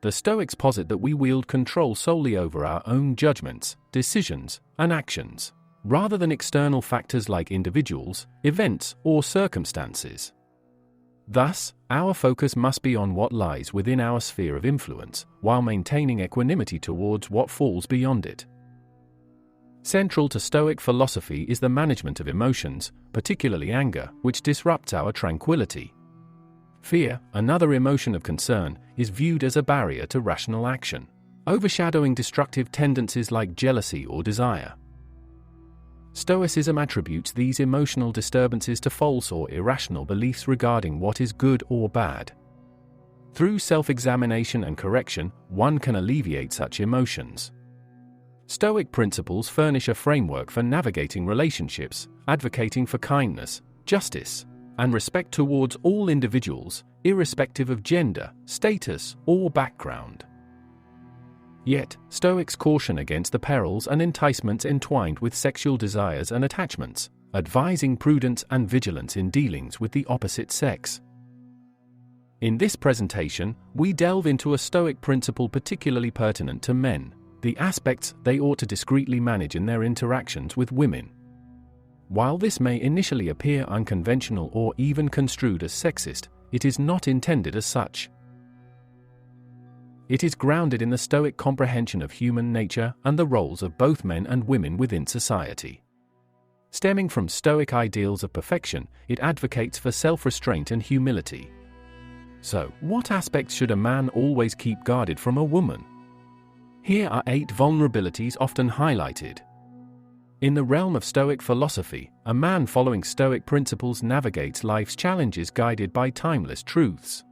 The Stoics posit that we wield control solely over our own judgments, decisions, and actions, rather than external factors like individuals, events, or circumstances. Thus, our focus must be on what lies within our sphere of influence, while maintaining equanimity towards what falls beyond it. Central to Stoic philosophy is the management of emotions, particularly anger, which disrupts our tranquility. Fear, another emotion of concern, is viewed as a barrier to rational action, overshadowing destructive tendencies like jealousy or desire. Stoicism attributes these emotional disturbances to false or irrational beliefs regarding what is good or bad. Through self-examination and correction, one can alleviate such emotions. Stoic principles furnish a framework for navigating relationships, advocating for kindness, justice, and respect towards all individuals, irrespective of gender, status, or background. Yet, Stoics caution against the perils and enticements entwined with sexual desires and attachments, advising prudence and vigilance in dealings with the opposite sex. In this presentation, we delve into a Stoic principle particularly pertinent to men, the aspects they ought to discreetly manage in their interactions with women. While this may initially appear unconventional or even construed as sexist, it is not intended as such. It is grounded in the Stoic comprehension of human nature and the roles of both men and women within society. Stemming from Stoic ideals of perfection, it advocates for self-restraint and humility. So, what aspects should a man always keep guarded from a woman? Here are 8 vulnerabilities often highlighted. In the realm of Stoic philosophy, a man following Stoic principles navigates life's challenges guided by timeless truths.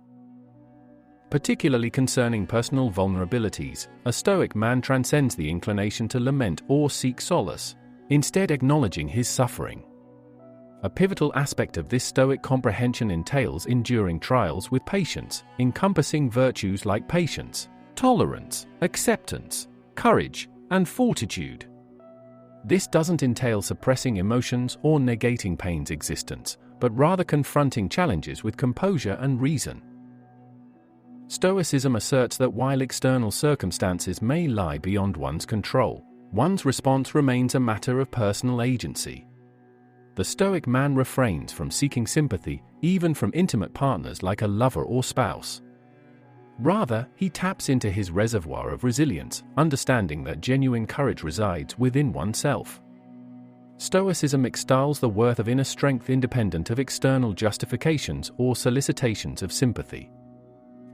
Particularly concerning personal vulnerabilities, a Stoic man transcends the inclination to lament or seek solace, instead acknowledging his suffering. A pivotal aspect of this Stoic comprehension entails enduring trials with patience, encompassing virtues like patience, tolerance, acceptance, courage, and fortitude. This doesn't entail suppressing emotions or negating pain's existence, but rather confronting challenges with composure and reason. Stoicism asserts that while external circumstances may lie beyond one's control, one's response remains a matter of personal agency. The Stoic man refrains from seeking sympathy, even from intimate partners like a lover or spouse. Rather, he taps into his reservoir of resilience, understanding that genuine courage resides within oneself. Stoicism extols the worth of inner strength independent of external justifications or solicitations of sympathy.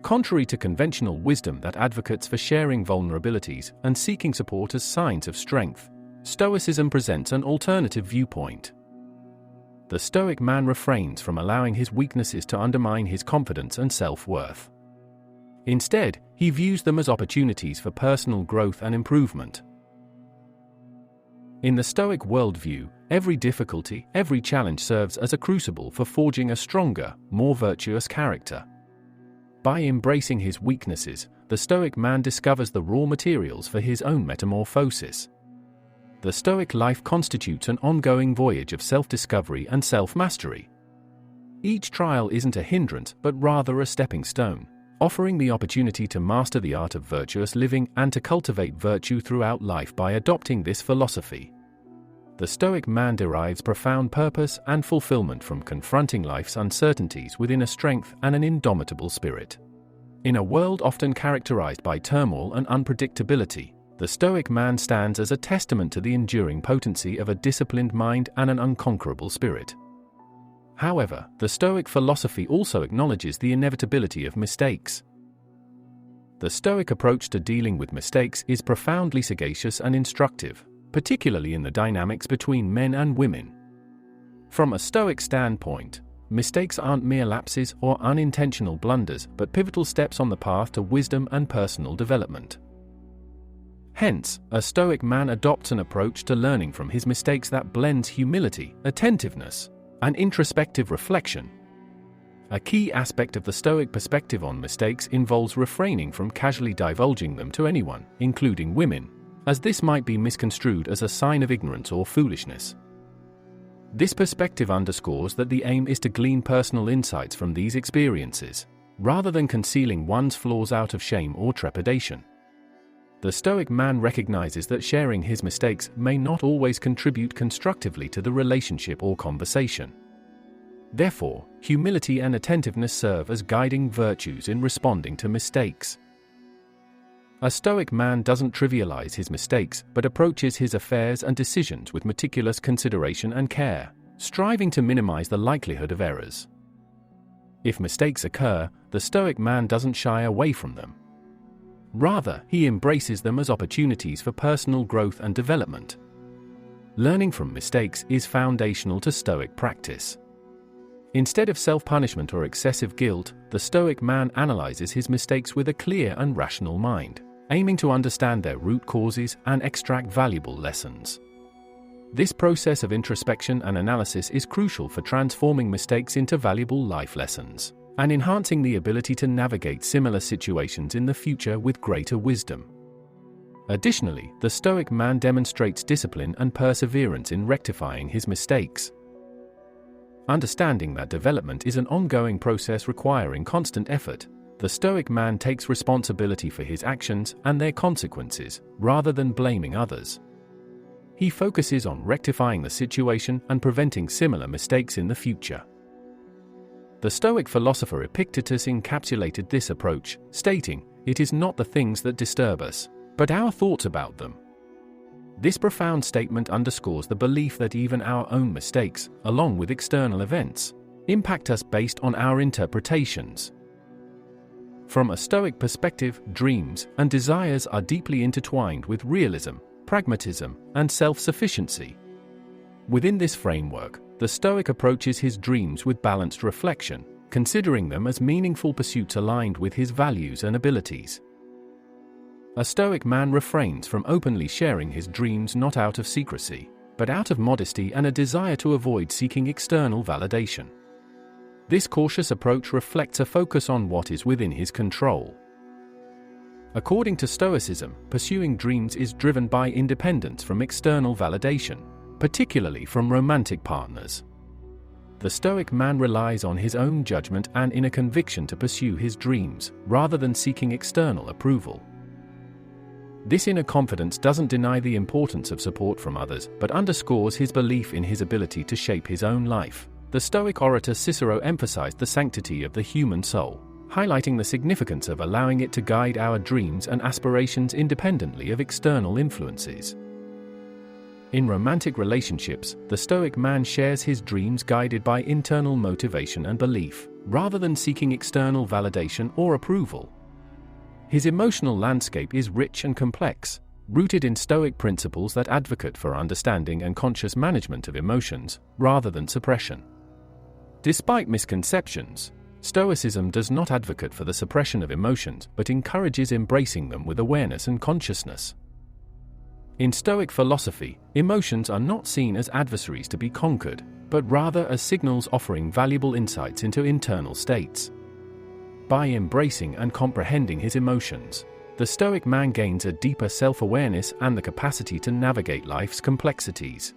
Contrary to conventional wisdom that advocates for sharing vulnerabilities and seeking support as signs of strength, Stoicism presents an alternative viewpoint. The Stoic man refrains from allowing his weaknesses to undermine his confidence and self-worth. Instead, he views them as opportunities for personal growth and improvement. In the Stoic worldview, every difficulty, every challenge serves as a crucible for forging a stronger, more virtuous character. By embracing his weaknesses, the Stoic man discovers the raw materials for his own metamorphosis. The Stoic life constitutes an ongoing voyage of self-discovery and self-mastery. Each trial isn't a hindrance but rather a stepping stone, offering the opportunity to master the art of virtuous living and to cultivate virtue throughout life by adopting this philosophy. The Stoic man derives profound purpose and fulfillment from confronting life's uncertainties within a strength and an indomitable spirit. In a world often characterized by turmoil and unpredictability, the Stoic man stands as a testament to the enduring potency of a disciplined mind and an unconquerable spirit. However, the Stoic philosophy also acknowledges the inevitability of mistakes. The Stoic approach to dealing with mistakes is profoundly sagacious and instructive, particularly in the dynamics between men and women. From a Stoic standpoint, mistakes aren't mere lapses or unintentional blunders but pivotal steps on the path to wisdom and personal development. Hence, a Stoic man adopts an approach to learning from his mistakes that blends humility, attentiveness, and introspective reflection. A key aspect of the Stoic perspective on mistakes involves refraining from casually divulging them to anyone, including women, as this might be misconstrued as a sign of ignorance or foolishness. This perspective underscores that the aim is to glean personal insights from these experiences, rather than concealing one's flaws out of shame or trepidation. The Stoic man recognizes that sharing his mistakes may not always contribute constructively to the relationship or conversation. Therefore, humility and attentiveness serve as guiding virtues in responding to mistakes. A Stoic man doesn't trivialize his mistakes but approaches his affairs and decisions with meticulous consideration and care, striving to minimize the likelihood of errors. If mistakes occur, the Stoic man doesn't shy away from them. Rather, he embraces them as opportunities for personal growth and development. Learning from mistakes is foundational to Stoic practice. Instead of self-punishment or excessive guilt, the Stoic man analyzes his mistakes with a clear and rational mind, aiming to understand their root causes and extract valuable lessons. This process of introspection and analysis is crucial for transforming mistakes into valuable life lessons and enhancing the ability to navigate similar situations in the future with greater wisdom. Additionally, the Stoic man demonstrates discipline and perseverance in rectifying his mistakes. Understanding that development is an ongoing process requiring constant effort, the Stoic man takes responsibility for his actions and their consequences, rather than blaming others. He focuses on rectifying the situation and preventing similar mistakes in the future. The Stoic philosopher Epictetus encapsulated this approach, stating, "It is not the things that disturb us, but our thoughts about them." This profound statement underscores the belief that even our own mistakes, along with external events, impact us based on our interpretations. From a Stoic perspective, dreams and desires are deeply intertwined with realism, pragmatism, and self-sufficiency. Within this framework, the Stoic approaches his dreams with balanced reflection, considering them as meaningful pursuits aligned with his values and abilities. A Stoic man refrains from openly sharing his dreams not out of secrecy, but out of modesty and a desire to avoid seeking external validation. This cautious approach reflects a focus on what is within his control. According to Stoicism, pursuing dreams is driven by independence from external validation, particularly from romantic partners. The Stoic man relies on his own judgment and inner conviction to pursue his dreams, rather than seeking external approval. This inner confidence doesn't deny the importance of support from others, but underscores his belief in his ability to shape his own life. The Stoic orator Cicero emphasized the sanctity of the human soul, highlighting the significance of allowing it to guide our dreams and aspirations independently of external influences. In romantic relationships, the Stoic man shares his dreams guided by internal motivation and belief, rather than seeking external validation or approval. His emotional landscape is rich and complex, rooted in Stoic principles that advocate for understanding and conscious management of emotions, rather than suppression. Despite misconceptions, Stoicism does not advocate for the suppression of emotions but encourages embracing them with awareness and consciousness. In Stoic philosophy, emotions are not seen as adversaries to be conquered, but rather as signals offering valuable insights into internal states. By embracing and comprehending his emotions, the Stoic man gains a deeper self-awareness and the capacity to navigate life's complexities.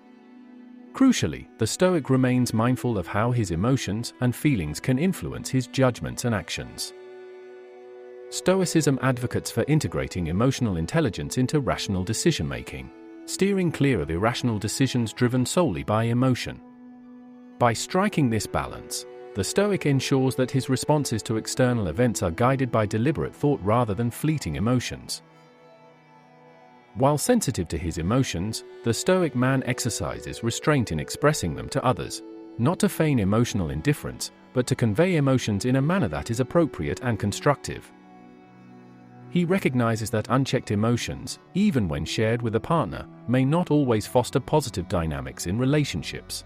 Crucially, the Stoic remains mindful of how his emotions and feelings can influence his judgments and actions. Stoicism advocates for integrating emotional intelligence into rational decision-making, steering clear of irrational decisions driven solely by emotion. By striking this balance, the Stoic ensures that his responses to external events are guided by deliberate thought rather than fleeting emotions. While sensitive to his emotions, the Stoic man exercises restraint in expressing them to others, not to feign emotional indifference, but to convey emotions in a manner that is appropriate and constructive. He recognizes that unchecked emotions, even when shared with a partner, may not always foster positive dynamics in relationships.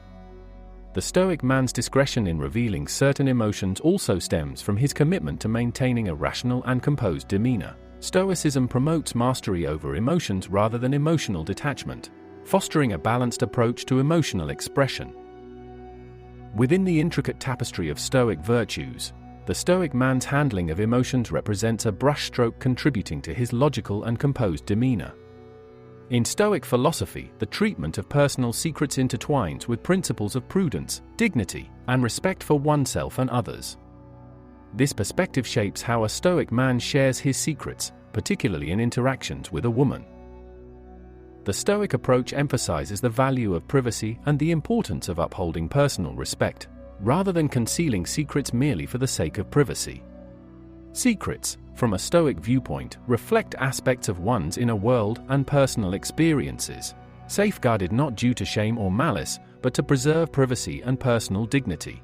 The Stoic man's discretion in revealing certain emotions also stems from his commitment to maintaining a rational and composed demeanor. Stoicism promotes mastery over emotions rather than emotional detachment, fostering a balanced approach to emotional expression. Within the intricate tapestry of Stoic virtues, the Stoic man's handling of emotions represents a brushstroke contributing to his logical and composed demeanor. In Stoic philosophy, the treatment of personal secrets intertwines with principles of prudence, dignity, and respect for oneself and others. This perspective shapes how a Stoic man shares his secrets, particularly in interactions with a woman. The Stoic approach emphasizes the value of privacy and the importance of upholding personal respect, rather than concealing secrets merely for the sake of privacy. Secrets, from a Stoic viewpoint, reflect aspects of one's inner world and personal experiences, safeguarded not due to shame or malice, but to preserve privacy and personal dignity.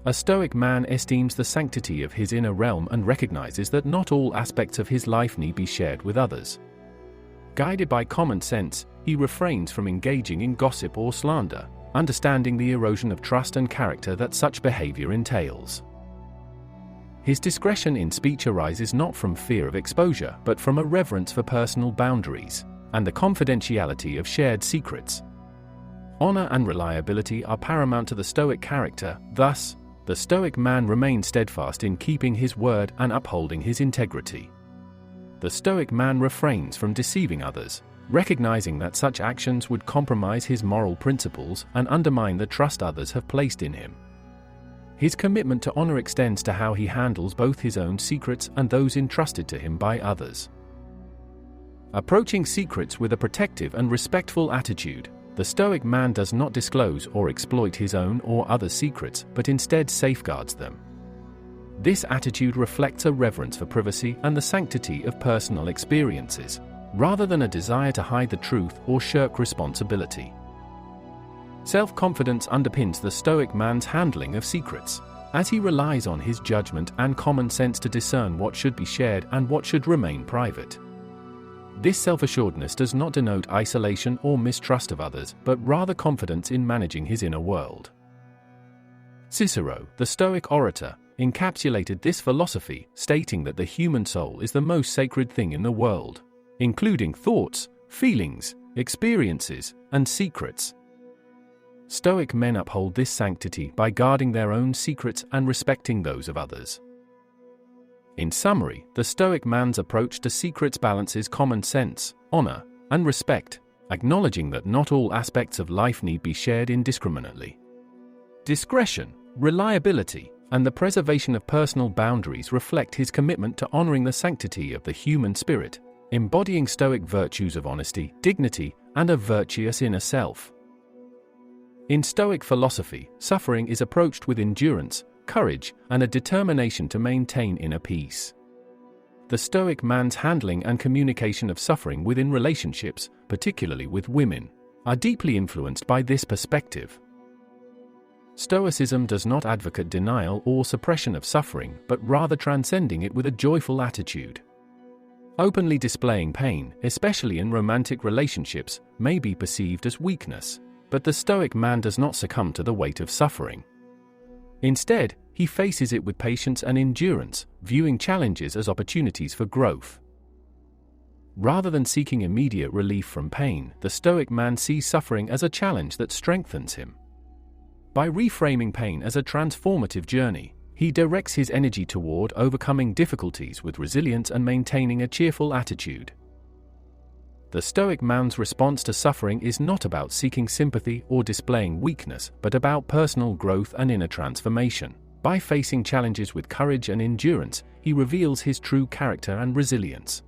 A Stoic man esteems the sanctity of his inner realm and recognizes that not all aspects of his life need be shared with others. Guided by common sense, he refrains from engaging in gossip or slander, understanding the erosion of trust and character that such behavior entails. His discretion in speech arises not from fear of exposure but from a reverence for personal boundaries and the confidentiality of shared secrets. Honor and reliability are paramount to the Stoic character, thus, the Stoic man remains steadfast in keeping his word and upholding his integrity. The Stoic man refrains from deceiving others, recognizing that such actions would compromise his moral principles and undermine the trust others have placed in him. His commitment to honor extends to how he handles both his own secrets and those entrusted to him by others. Approaching secrets with a protective and respectful attitude, the Stoic man does not disclose or exploit his own or others' secrets, but instead safeguards them. This attitude reflects a reverence for privacy and the sanctity of personal experiences, rather than a desire to hide the truth or shirk responsibility. Self-confidence underpins the Stoic man's handling of secrets, as he relies on his judgment and common sense to discern what should be shared and what should remain private. This self-assuredness does not denote isolation or mistrust of others, but rather confidence in managing his inner world. Cicero, the Stoic orator, encapsulated this philosophy, stating that the human soul is the most sacred thing in the world, including thoughts, feelings, experiences, and secrets. Stoic men uphold this sanctity by guarding their own secrets and respecting those of others. In summary, the Stoic man's approach to secrets balances common sense, honor, and respect, acknowledging that not all aspects of life need be shared indiscriminately. Discretion, reliability, and the preservation of personal boundaries reflect his commitment to honoring the sanctity of the human spirit, embodying Stoic virtues of honesty, dignity, and a virtuous inner self. In Stoic philosophy, suffering is approached with endurance, courage, and a determination to maintain inner peace. The Stoic man's handling and communication of suffering within relationships, particularly with women, are deeply influenced by this perspective. Stoicism does not advocate denial or suppression of suffering, but rather transcending it with a joyful attitude. Openly displaying pain, especially in romantic relationships, may be perceived as weakness, but the Stoic man does not succumb to the weight of suffering. Instead, he faces it with patience and endurance, viewing challenges as opportunities for growth. Rather than seeking immediate relief from pain, the Stoic man sees suffering as a challenge that strengthens him. By reframing pain as a transformative journey, he directs his energy toward overcoming difficulties with resilience and maintaining a cheerful attitude. The Stoic man's response to suffering is not about seeking sympathy or displaying weakness, but about personal growth and inner transformation. By facing challenges with courage and endurance, he reveals his true character and resilience.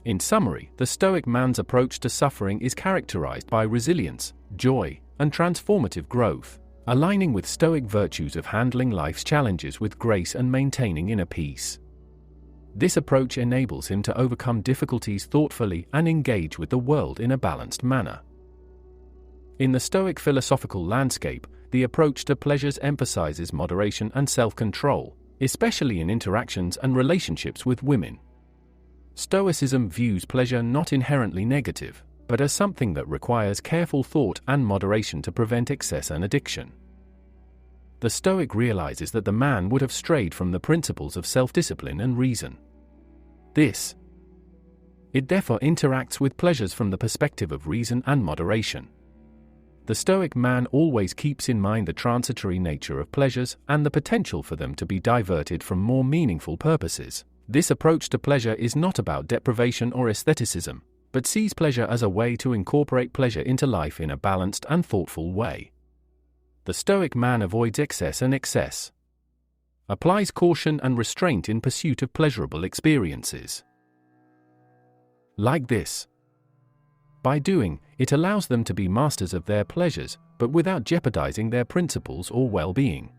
In summary, the Stoic man's approach to suffering is characterized by resilience, joy, and transformative growth, aligning with Stoic virtues of handling life's challenges with grace and maintaining inner peace. This approach enables him to overcome difficulties thoughtfully and engage with the world in a balanced manner. In the Stoic philosophical landscape, the approach to pleasures emphasizes moderation and self-control, especially in interactions and relationships with women. Stoicism views pleasure not inherently negative, but as something that requires careful thought and moderation to prevent excess and addiction. The Stoic realizes that the man would have strayed from the principles of self-discipline and reason. It therefore interacts with pleasures from the perspective of reason and moderation. The Stoic man always keeps in mind the transitory nature of pleasures and the potential for them to be diverted from more meaningful purposes. This approach to pleasure is not about deprivation or aestheticism, but sees pleasure as a way to incorporate pleasure into life in a balanced and thoughtful way. The Stoic man avoids excess and excess. applies caution and restraint in pursuit of pleasurable experiences. Like this. By doing, it allows them to be masters of their pleasures, but without jeopardizing their principles or well-being.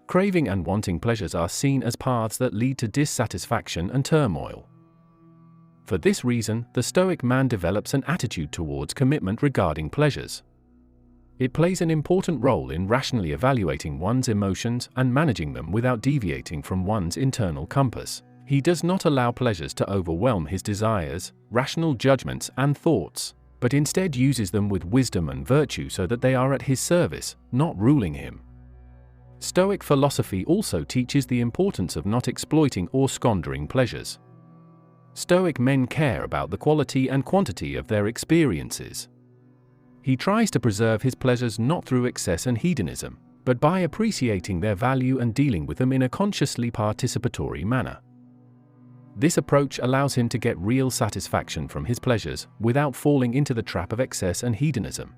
Craving and wanting pleasures are seen as paths that lead to dissatisfaction and turmoil. For this reason, the Stoic man develops an attitude towards commitment regarding pleasures. It plays an important role in rationally evaluating one's emotions and managing them without deviating from one's internal compass. He does not allow pleasures to overwhelm his desires, rational judgments, and thoughts, but instead uses them with wisdom and virtue so that they are at his service, not ruling him. Stoic philosophy also teaches the importance of not exploiting or squandering pleasures. Stoic men care about the quality and quantity of their experiences. He tries to preserve his pleasures not through excess and hedonism, but by appreciating their value and dealing with them in a consciously participatory manner. This approach allows him to get real satisfaction from his pleasures without falling into the trap of excess and hedonism.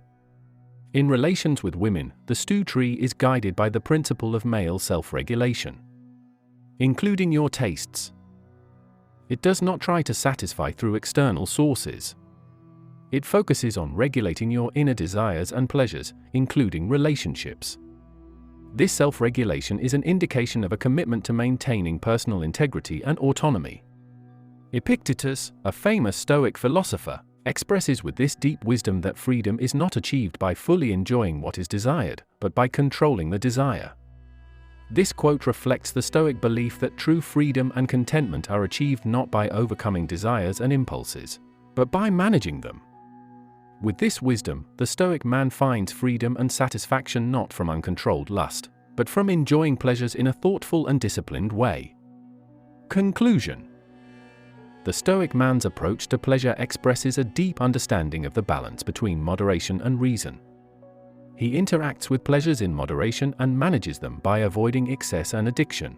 In relations with women, the Stu tree is guided by the principle of male self-regulation. Including your tastes. It does not try to satisfy through external sources. It focuses on regulating your inner desires and pleasures, including relationships. This self-regulation is an indication of a commitment to maintaining personal integrity and autonomy. Epictetus, a famous Stoic philosopher, expresses with this deep wisdom that freedom is not achieved by fully enjoying what is desired, but by controlling the desire. This quote reflects the Stoic belief that true freedom and contentment are achieved not by overcoming desires and impulses, but by managing them. With this wisdom, the Stoic man finds freedom and satisfaction not from uncontrolled lust, but from enjoying pleasures in a thoughtful and disciplined way. Conclusion. The Stoic man's approach to pleasure expresses a deep understanding of the balance between moderation and reason. He interacts with pleasures in moderation and manages them by avoiding excess and addiction.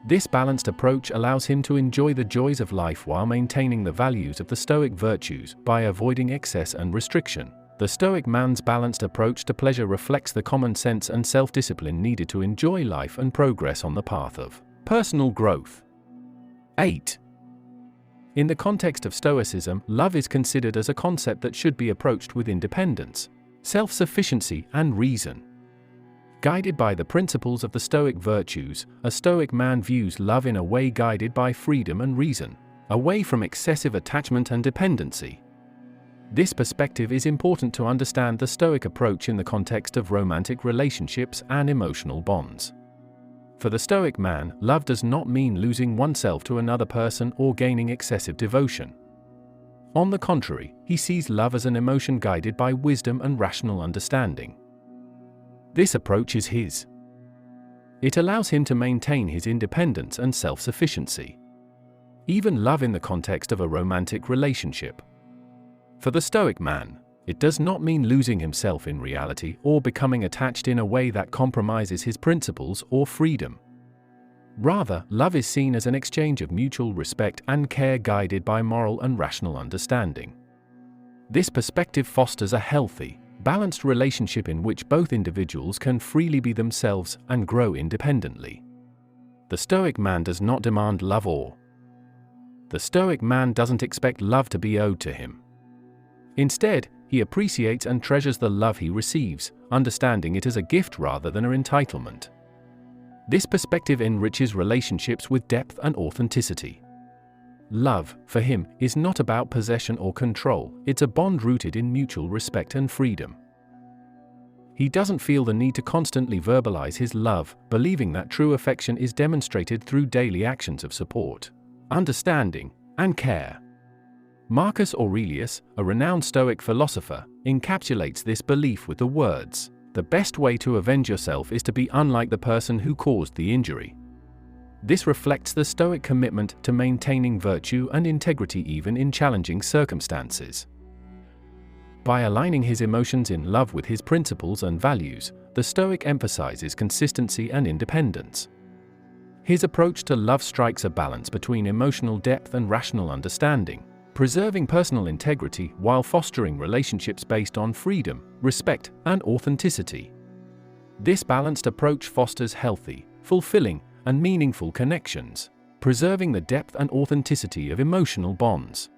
This balanced approach allows him to enjoy the joys of life while maintaining the values of the Stoic virtues by avoiding excess and restriction. The Stoic man's balanced approach to pleasure reflects the common sense and self-discipline needed to enjoy life and progress on the path of personal growth. 8. In the context of Stoicism, love is considered as a concept that should be approached with independence, self-sufficiency, and reason. Guided by the principles of the Stoic virtues, a Stoic man views love in a way guided by freedom and reason, away from excessive attachment and dependency. This perspective is important to understand the Stoic approach in the context of romantic relationships and emotional bonds. For the Stoic man, love does not mean losing oneself to another person or gaining excessive devotion. On the contrary, he sees love as an emotion guided by wisdom and rational understanding. This approach is his. It allows him to maintain his independence and self-sufficiency. Even love in the context of a romantic relationship. For the Stoic man, it does not mean losing himself in reality or becoming attached in a way that compromises his principles or freedom. Rather, love is seen as an exchange of mutual respect and care guided by moral and rational understanding. This perspective fosters a healthy, balanced relationship in which both individuals can freely be themselves and grow independently. The Stoic man does not demand love or. The Stoic man doesn't expect love to be owed to him. Instead, he appreciates and treasures the love he receives, understanding it as a gift rather than an entitlement. This perspective enriches relationships with depth and authenticity. Love, for him, is not about possession or control, it's a bond rooted in mutual respect and freedom. He doesn't feel the need to constantly verbalize his love, believing that true affection is demonstrated through daily actions of support, understanding, and care. Marcus Aurelius, a renowned Stoic philosopher, encapsulates this belief with the words, "The best way to avenge yourself is to be unlike the person who caused the injury." This reflects the Stoic commitment to maintaining virtue and integrity even in challenging circumstances. By aligning his emotions in love with his principles and values, the Stoic emphasizes consistency and independence. His approach to love strikes a balance between emotional depth and rational understanding, preserving personal integrity while fostering relationships based on freedom, respect, and authenticity. This balanced approach fosters healthy, fulfilling, and meaningful connections, preserving the depth and authenticity of emotional bonds.